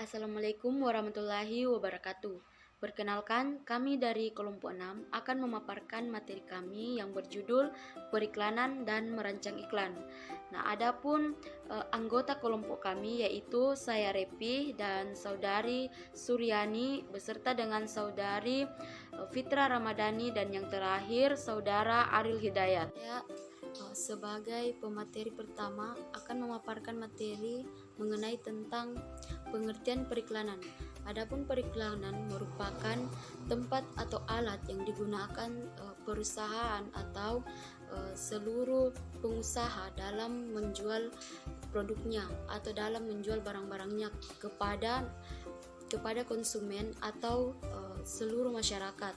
Assalamualaikum warahmatullahi wabarakatuh. Perkenalkan, kami dari kelompok 6 akan memaparkan materi kami yang berjudul periklanan dan merancang iklan. Nah, adapun anggota kelompok kami yaitu saya Repi dan saudari Suryani beserta dengan saudari Fitra Ramadhani dan yang terakhir saudara Aril Hidayat. Sebagai pemateri pertama akan memaparkan materi mengenai tentang pengertian periklanan. Adapun periklanan merupakan tempat atau alat yang digunakan perusahaan atau seluruh pengusaha dalam menjual produknya atau dalam menjual barang-barangnya kepada konsumen atau seluruh masyarakat.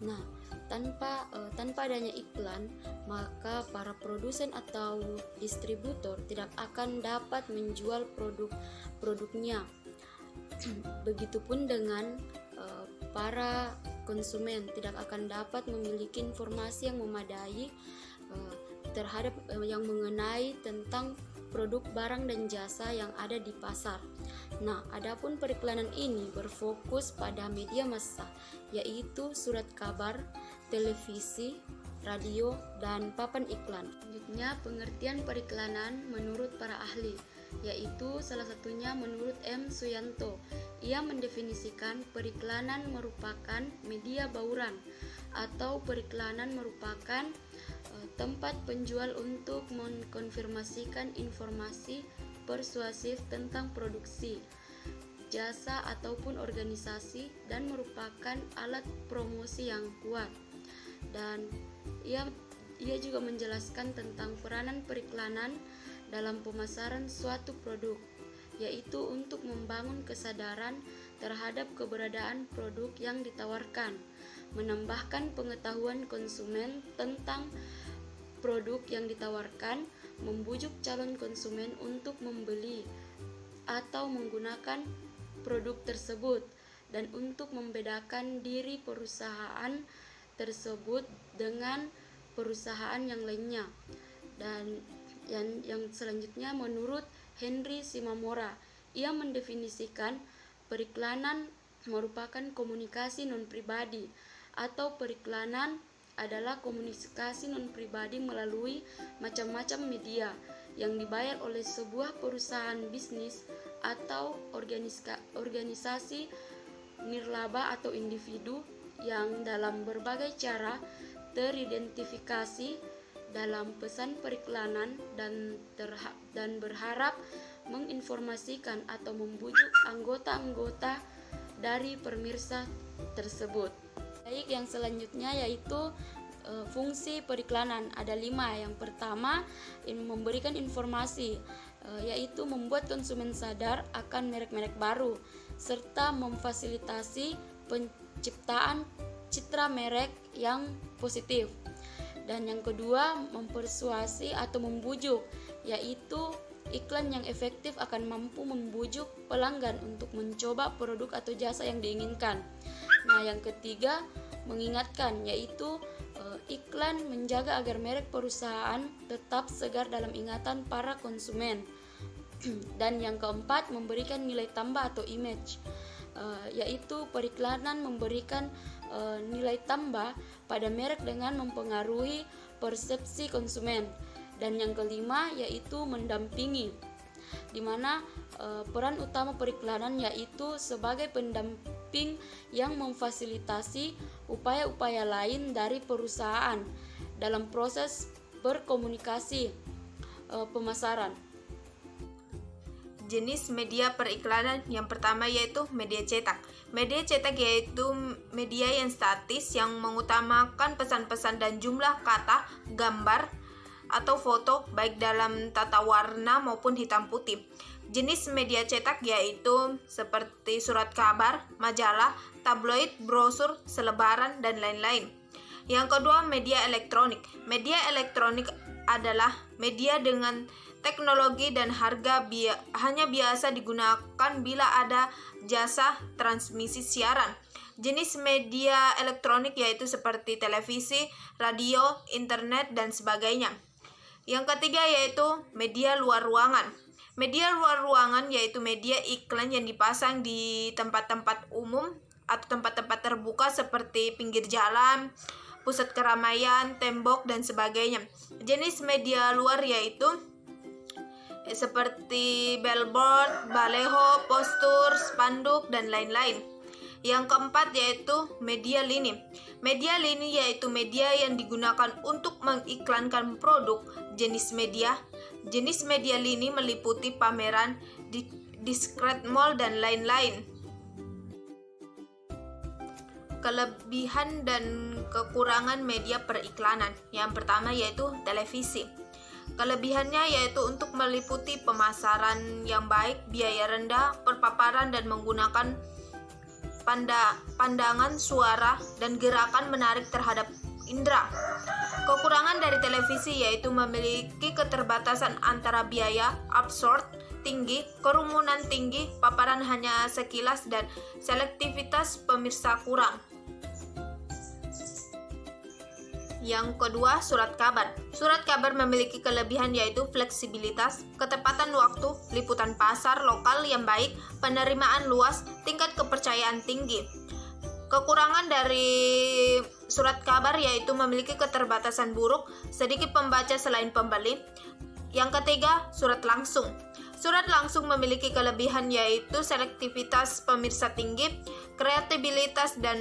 Nah, tanpa adanya iklan, maka para produsen atau distributor tidak akan dapat menjual produknya. Begitupun dengan para konsumen tidak akan dapat memiliki informasi yang memadai terhadap yang mengenai tentang produk barang dan jasa yang ada di pasar. Nah, adapun periklanan ini berfokus pada media massa, yaitu surat kabar, televisi, radio, dan papan iklan. Selanjutnya, pengertian periklanan menurut para ahli, yaitu salah satunya menurut M. Suyanto. Ia mendefinisikan periklanan merupakan media bauran atau periklanan merupakan tempat penjual untuk mengkonfirmasikan informasi persuasif tentang produksi, jasa ataupun organisasi dan merupakan alat promosi yang kuat. Dan ia juga menjelaskan tentang peranan periklanan dalam pemasaran suatu produk, yaitu untuk membangun kesadaran terhadap keberadaan produk yang ditawarkan, menambahkan pengetahuan konsumen tentang produk yang ditawarkan, membujuk calon konsumen untuk membeli atau menggunakan produk tersebut, dan untuk membedakan diri perusahaan tersebut dengan perusahaan yang lainnya. Dan yang selanjutnya menurut Henry Simamora, ia mendefinisikan periklanan merupakan komunikasi non-pribadi atau periklanan adalah komunikasi non-pribadi melalui macam-macam media yang dibayar oleh sebuah perusahaan bisnis atau organisasi nirlaba atau individu yang dalam berbagai cara teridentifikasi dalam pesan periklanan dan berharap menginformasikan atau membujuk anggota-anggota dari pemirsa tersebut. Baik, yang selanjutnya yaitu fungsi periklanan. Ada 5. Yang pertama, memberikan informasi, yaitu membuat konsumen sadar akan merek-merek baru serta memfasilitasi penciptaan citra merek yang positif. Dan yang kedua, mempersuasi atau membujuk, yaitu iklan yang efektif akan mampu membujuk pelanggan untuk mencoba produk atau jasa yang diinginkan. Nah, yang ketiga, mengingatkan, yaitu iklan menjaga agar merek perusahaan tetap segar dalam ingatan para konsumen. Dan yang keempat, memberikan nilai tambah atau image, yaitu periklanan memberikan nilai tambah pada merek dengan mempengaruhi persepsi konsumen. Dan yang kelima, yaitu mendampingi, di mana peran utama periklanan yaitu sebagai pendamping yang memfasilitasi upaya-upaya lain dari perusahaan dalam proses berkomunikasi pemasaran. Jenis media periklanan yang pertama yaitu media cetak. Media cetak yaitu media yang statis yang mengutamakan pesan-pesan dan jumlah kata, gambar, atau foto baik dalam tata warna maupun hitam putih. Jenis media cetak yaitu seperti surat kabar, majalah, tabloid, brosur, selebaran, dan lain-lain. Yang kedua, media elektronik. Media elektronik adalah media dengan teknologi dan harga hanya biasa digunakan bila ada jasa transmisi siaran. Jenis media elektronik yaitu seperti televisi, radio, internet, dan sebagainya. Yang ketiga yaitu media luar ruangan. Media luar ruangan yaitu media iklan yang dipasang di tempat-tempat umum atau tempat-tempat terbuka seperti pinggir jalan, pusat keramaian, tembok, dan sebagainya. Jenis media luar yaitu seperti billboard, baleho, postur, spanduk, dan lain-lain. Yang keempat yaitu media lini. Media lini yaitu media yang digunakan untuk mengiklankan produk. Jenis media lini meliputi pameran, discount mall, dan lain-lain. Kelebihan dan kekurangan media periklanan. Yang pertama yaitu televisi. Kelebihannya yaitu untuk meliputi pemasaran yang baik, biaya rendah, perpaparan, dan menggunakan pandangan, suara, dan gerakan menarik terhadap indera. Kekurangan dari televisi yaitu memiliki keterbatasan antara biaya absurd tinggi, kerumunan tinggi, paparan hanya sekilas, dan selektivitas pemirsa kurang. Yang kedua, surat kabar. Surat kabar memiliki kelebihan yaitu fleksibilitas, ketepatan waktu, liputan pasar lokal yang baik, penerimaan luas, tingkat kepercayaan tinggi. Kekurangan dari surat kabar yaitu memiliki keterbatasan buruk, sedikit pembaca selain pembeli. Yang ketiga, surat langsung. Surat langsung memiliki kelebihan yaitu selektivitas pemirsa tinggi, kreativitas dan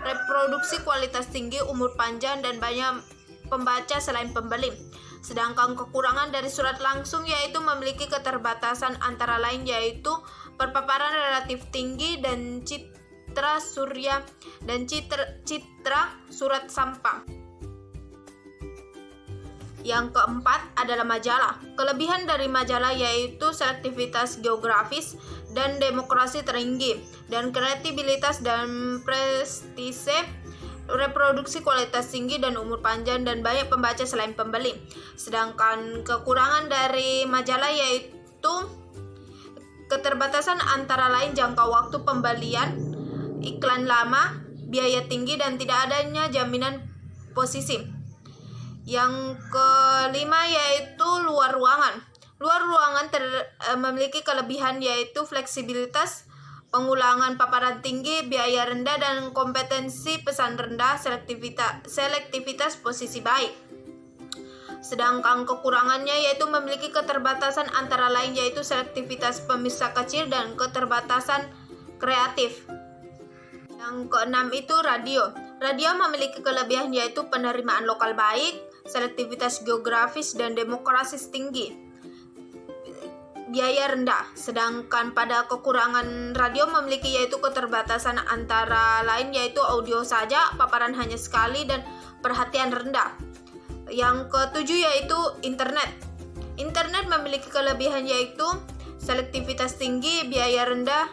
reproduksi kualitas tinggi, umur panjang, dan banyak pembaca selain pembeli. Sedangkan kekurangan dari surat langsung yaitu memiliki keterbatasan antara lain yaitu perpaparan relatif tinggi dan citra surya dan citra surat sampah. Yang keempat adalah majalah. Kelebihan dari majalah yaitu selektivitas geografis dan demokrasi tinggi, dan kreativitas dan prestise, reproduksi kualitas tinggi, dan umur panjang, dan banyak pembaca selain pembeli. Sedangkan kekurangan dari majalah yaitu keterbatasan antara lain jangka waktu pembelian, iklan lama, biaya tinggi, dan tidak adanya jaminan posisi. Yang kelima yaitu luar ruangan. Luar ruangan memiliki kelebihan yaitu fleksibilitas, pengulangan paparan tinggi, biaya rendah, dan kompetensi pesan rendah, selektivitas posisi baik. Sedangkan kekurangannya yaitu memiliki keterbatasan antara lain yaitu selektivitas pemirsa kecil dan keterbatasan kreatif. Yang keenam itu radio. Radio memiliki kelebihan yaitu penerimaan lokal baik, selektivitas geografis, dan demokrasi tinggi, biaya rendah. Sedangkan pada kekurangan radio memiliki yaitu keterbatasan antara lain yaitu audio saja, paparan hanya sekali, dan perhatian rendah. Yang ketujuh yaitu internet. Internet memiliki kelebihan yaitu selektivitas tinggi, biaya rendah,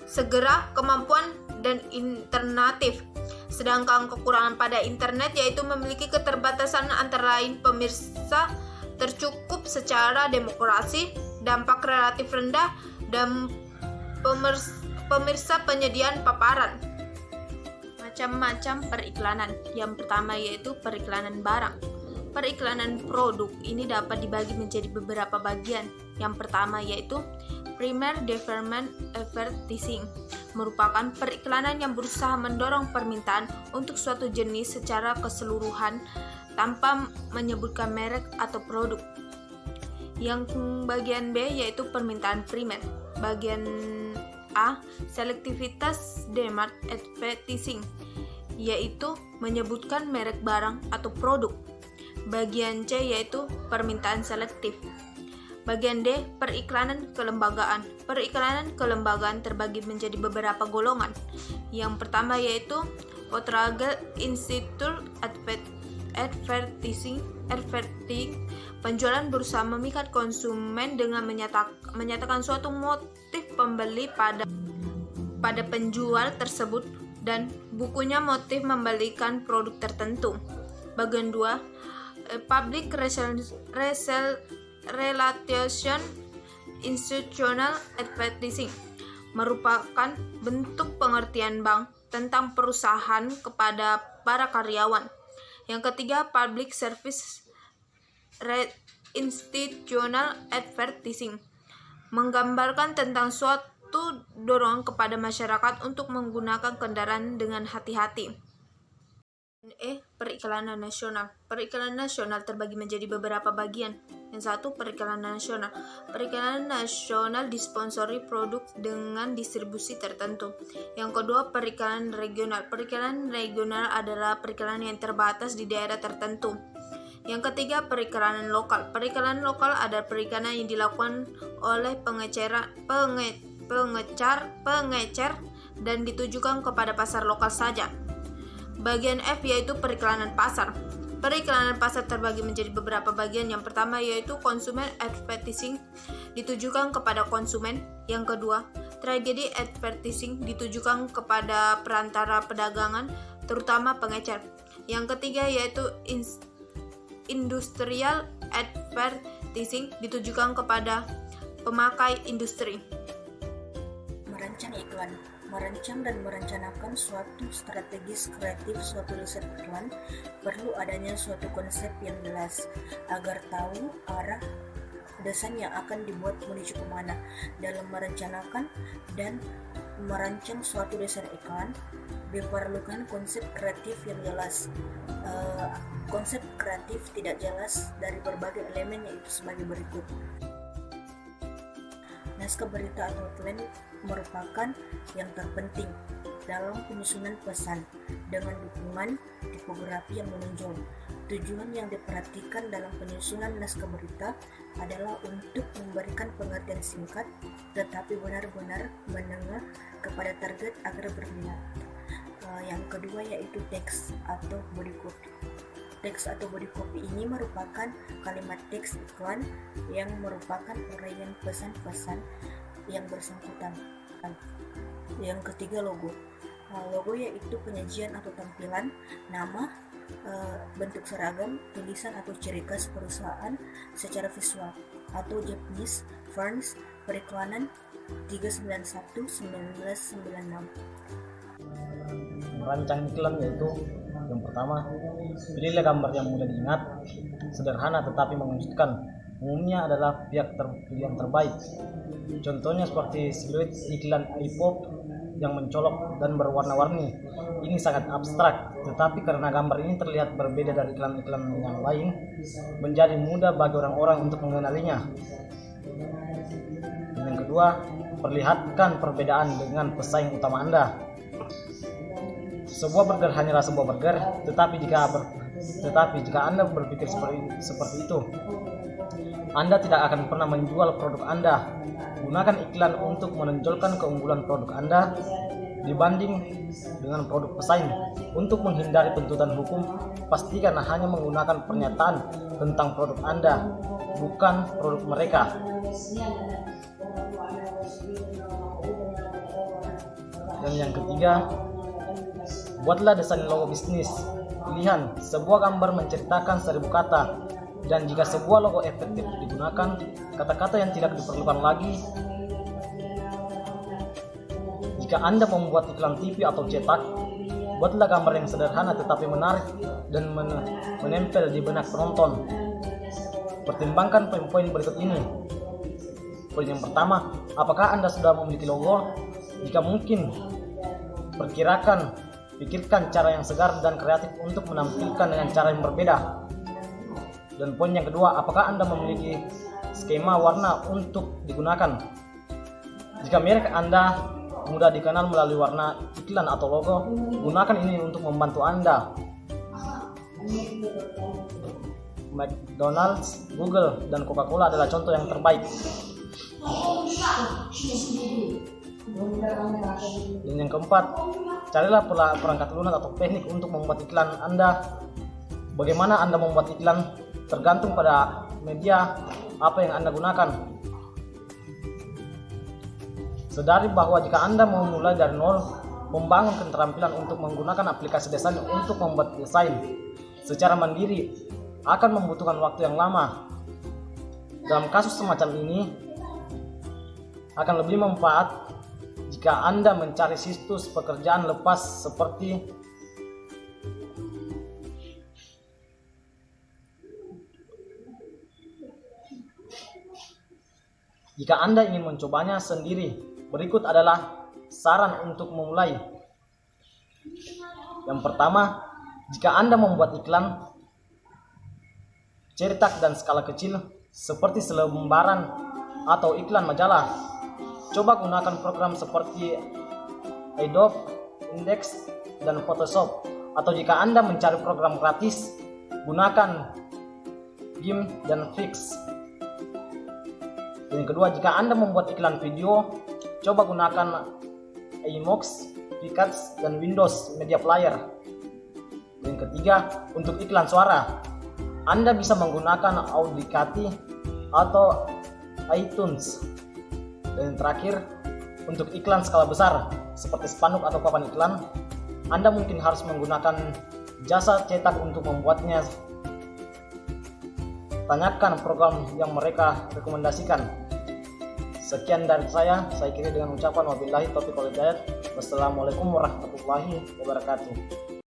segera, kemampuan, dan alternatif. Sedangkan kekurangan pada internet yaitu memiliki keterbatasan antara lain pemirsa tercukup secara demokrasi, dampak relatif rendah, dan pemirsa penyediaan paparan. Macam-macam periklanan. Yang pertama yaitu periklanan barang. Periklanan produk ini dapat dibagi menjadi beberapa bagian. Yang pertama yaitu Primary Development Advertising, merupakan periklanan yang berusaha mendorong permintaan untuk suatu jenis secara keseluruhan tanpa menyebutkan merek atau produk. Yang bagian B yaitu permintaan primer. Bagian A, selektivitas demand advertising, yaitu menyebutkan merek barang atau produk. Bagian C yaitu permintaan selektif. Bagian D, periklanan kelembagaan. Periklanan kelembagaan terbagi menjadi beberapa golongan. Yang pertama yaitu Potragal Institute Advertising. Penjualan berusaha memikat konsumen dengan menyatakan suatu motif pembeli pada penjual tersebut, dan bukunya motif membelikan produk tertentu. Bagian 2, Public Relation Institutional Advertising, merupakan bentuk pengertian bank tentang perusahaan kepada para karyawan. Yang ketiga, Public Service institutional advertising, menggambarkan tentang suatu dorongan kepada masyarakat untuk menggunakan kendaraan dengan hati-hati. Periklanan nasional. Periklanan nasional terbagi menjadi beberapa bagian. Yang satu, periklanan nasional. Periklanan nasional disponsori produk dengan distribusi tertentu. Yang kedua, periklanan regional. Periklanan regional adalah periklanan yang terbatas di daerah tertentu. Yang ketiga, periklanan lokal. Periklanan lokal adalah periklanan yang dilakukan oleh pengecer dan ditujukan kepada pasar lokal saja. Bagian F yaitu periklanan pasar. Periklanan pasar terbagi menjadi beberapa bagian. Yang pertama yaitu consumer advertising, ditujukan kepada konsumen. Yang kedua, tragedy advertising, ditujukan kepada perantara perdagangan, terutama pengecer. Yang ketiga yaitu industrial advertising, ditujukan kepada pemakai industri. Merancang iklan. Merancang dan merencanakan suatu strategis kreatif, suatu riset iklan, perlu adanya suatu konsep yang jelas agar tahu arah desain yang akan dibuat menuju kemana. Dalam merencanakan dan merancang suatu desain iklan, diperlukan konsep kreatif yang jelas. Konsep kreatif tidak jelas dari berbagai elemen, yaitu sebagai berikut. Naskah berita atau iklan merupakan yang terpenting dalam penyusunan pesan dengan dukungan tipografi yang menonjol. Tujuan yang diperhatikan dalam penyusunan naskah berita adalah untuk memberikan pengertian singkat tetapi benar-benar menengah kepada target agar berminat. Yang kedua yaitu teks atau body copy. Teks atau body copy ini merupakan kalimat teks iklan yang merupakan uraian pesan-pesan yang bersangkutan. Yang ketiga, logo. Logo yaitu penyajian atau tampilan, nama, bentuk seragam, tulisan atau ciri khas perusahaan secara visual atau Japanese Fonts Periklanan 391/1996. Merancang iklan yaitu yang pertama, pilihlah gambar yang mudah diingat, sederhana tetapi mengejutkan. Umumnya adalah pihak yang terbaik. Contohnya seperti siluet iklan iPod yang mencolok dan berwarna-warni. Ini sangat abstrak, tetapi karena gambar ini terlihat berbeda dari iklan-iklan yang lain, menjadi mudah bagi orang-orang untuk mengenalinya. Dan yang kedua, perlihatkan perbedaan dengan pesaing utama Anda. Sebuah burger hanyalah sebuah burger, tetapi jika Anda berpikir seperti itu, Anda tidak akan pernah menjual produk Anda. Gunakan iklan untuk menonjolkan keunggulan produk Anda dibanding dengan produk pesaing. Untuk menghindari tuntutan hukum, pastikan hanya menggunakan pernyataan tentang produk Anda, bukan produk mereka. Dan yang ketiga, buatlah desain logo bisnis pilihan. Sebuah gambar menceritakan 1000 kata, dan jika sebuah logo efektif digunakan, kata-kata yang tidak diperlukan lagi. Jika Anda membuat iklan TV atau cetak, buatlah gambar yang sederhana tetapi menarik dan menempel di benak penonton. Pertimbangkan poin-poin berikut ini. Poin yang pertama, apakah Anda sudah memiliki logo? Jika mungkin, pikirkan cara yang segar dan kreatif untuk menampilkan dengan cara yang berbeda. Dan poin yang kedua, apakah Anda memiliki skema warna untuk digunakan? Jika merek Anda mudah dikenal melalui warna iklan atau logo, gunakan ini untuk membantu Anda. McDonald's, Google, dan Coca-Cola adalah contoh yang terbaik. Dan yang keempat, carilah perangkat lunak atau teknik untuk membuat iklan Anda. Bagaimana Anda membuat iklan tergantung pada media apa yang Anda gunakan. Sadari bahwa jika Anda mau mulai dari nol, membangun keterampilan untuk menggunakan aplikasi desain untuk membuat desain secara mandiri akan membutuhkan waktu yang lama. Dalam kasus semacam ini, akan lebih manfaat jika Anda mencari situs pekerjaan lepas seperti Jika Anda ingin mencobanya sendiri, berikut adalah saran untuk memulai. Yang pertama, jika Anda membuat iklan, cetak dan skala kecil seperti selembaran atau iklan majalah, coba gunakan program seperti Adobe, Index, dan Photoshop. Atau jika Anda mencari program gratis, gunakan GIMP dan Fix. Yang kedua, jika Anda membuat iklan video, coba gunakan Emox, Picats, dan Windows Media Player. Yang ketiga, untuk iklan suara, Anda bisa menggunakan Audacity atau iTunes. Dan yang terakhir, untuk iklan skala besar seperti spanduk atau papan iklan, Anda mungkin harus menggunakan jasa cetak untuk membuatnya. Tanyakan program yang mereka rekomendasikan. Sekian dari saya kira dengan ucapan wabillahi taufiq wal hidayah. Wassalamualaikum warahmatullahi wabarakatuh.